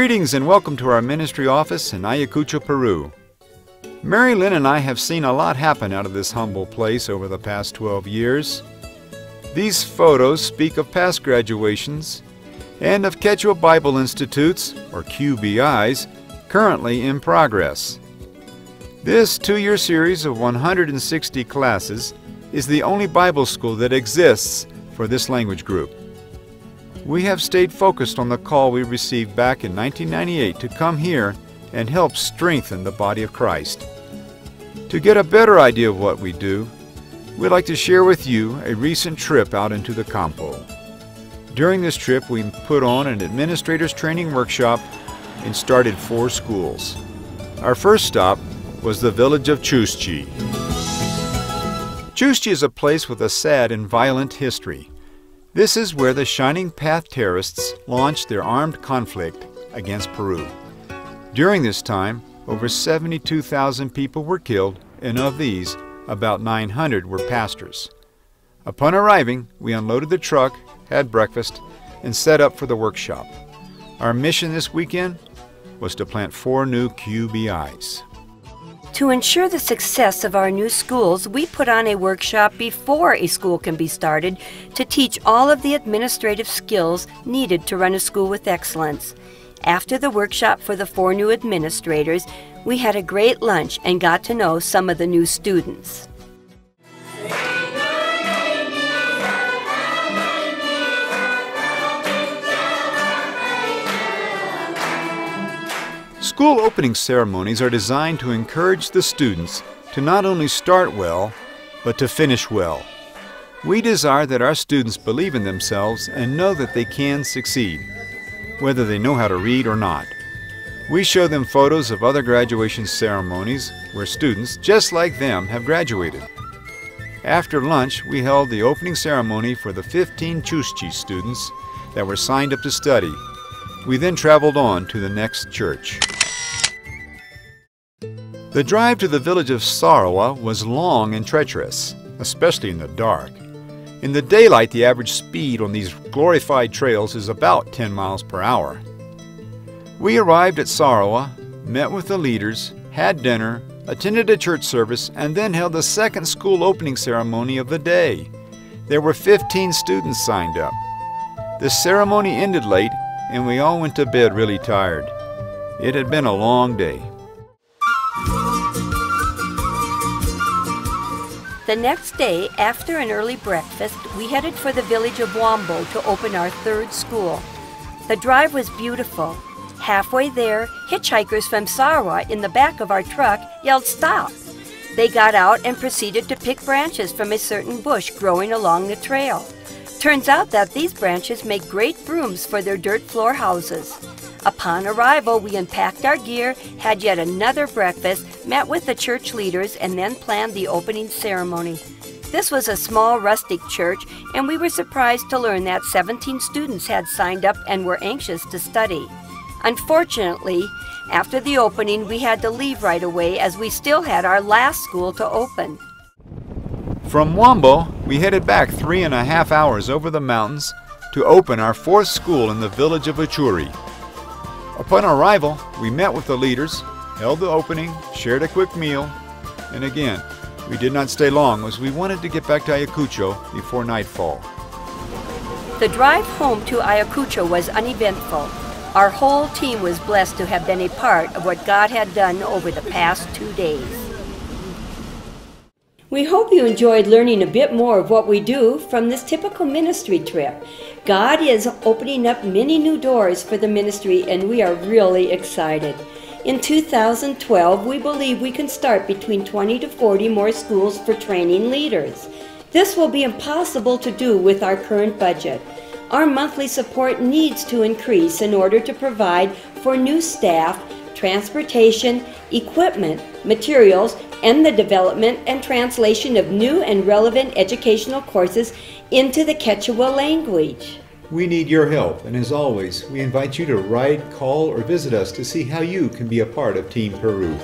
Greetings and welcome to our ministry office in Ayacucho, Peru. Mary Lynne and I have seen a lot happen out of this humble place over the past 12 years. These photos speak of past graduations and of Quechua Bible Institutes, or QBIs, currently in progress. This 2-year series of 160 classes is the only Bible school that exists for this language group. We have stayed focused on the call we received back in 1998 to come here and help strengthen the body of Christ. To get a better idea of what we do, we'd like to share with you a recent trip out into the campo. During this trip, we put on an administrator's training workshop and started 4 schools. Our first stop was the village of Chuschi. Chuschi is a place with a sad and violent history. This is where the Shining Path terrorists launched their armed conflict against Peru. During this time, over 72,000 people were killed, and of these, about 900 were pastors. Upon arriving, we unloaded the truck, had breakfast, and set up for the workshop. Our mission this weekend was to plant 4 new QBIs. To ensure the success of our new schools, we put on a workshop before a school can be started to teach all of the administrative skills needed to run a school with excellence. After the workshop for the 4 new administrators, we had a great lunch and got to know some of the new students. School opening ceremonies are designed to encourage the students to not only start well, but to finish well. We desire that our students believe in themselves and know that they can succeed, whether they know how to read or not. We show them photos of other graduation ceremonies where students, just like them, have graduated. After lunch, we held the opening ceremony for the 15 Chuschi students that were signed up to study. We then traveled on to the next church. The drive to the village of Sarhua was long and treacherous, especially in the dark. In the daylight, the average speed on these glorified trails is about 10 miles per hour. We arrived at Sarhua, met with the leaders, had dinner, attended a church service, and then held the second school opening ceremony of the day. There were 15 students signed up. The ceremony ended late, and we all went to bed really tired. It had been a long day. The next day, after an early breakfast, we headed for the village of Huambo to open our 3rd school. The drive was beautiful. Halfway there, hitchhikers from Sarhua in the back of our truck yelled "Stop!" They got out and proceeded to pick branches from a certain bush growing along the trail. Turns out that these branches make great brooms for their dirt floor houses. Upon arrival, we unpacked our gear, had yet another breakfast, met with the church leaders, and then planned the opening ceremony. This was a small rustic church, and we were surprised to learn that 17 students had signed up and were anxious to study. Unfortunately, after the opening, we had to leave right away as we still had our last school to open. From Huambo, we headed back 3.5 hours over the mountains to open our 4th school in the village of Uchuyri. Upon arrival, we met with the leaders, held the opening, shared a quick meal, and again, we did not stay long as we wanted to get back to Ayacucho before nightfall. The drive home to Ayacucho was uneventful. Our whole team was blessed to have been a part of what God had done over the past 2 days. We hope you enjoyed learning a bit more of what we do from this typical ministry trip. God is opening up many new doors for the ministry, and we are really excited. In 2012, we believe we can start between 20 to 40 more schools for training leaders. This will be impossible to do with our current budget. Our monthly support needs to increase in order to provide for new staff, transportation, equipment, materials, and the development and translation of new and relevant educational courses into the Quechua language. We need your help, and as always, we invite you to write, call, or visit us to see how you can be a part of Team Peru.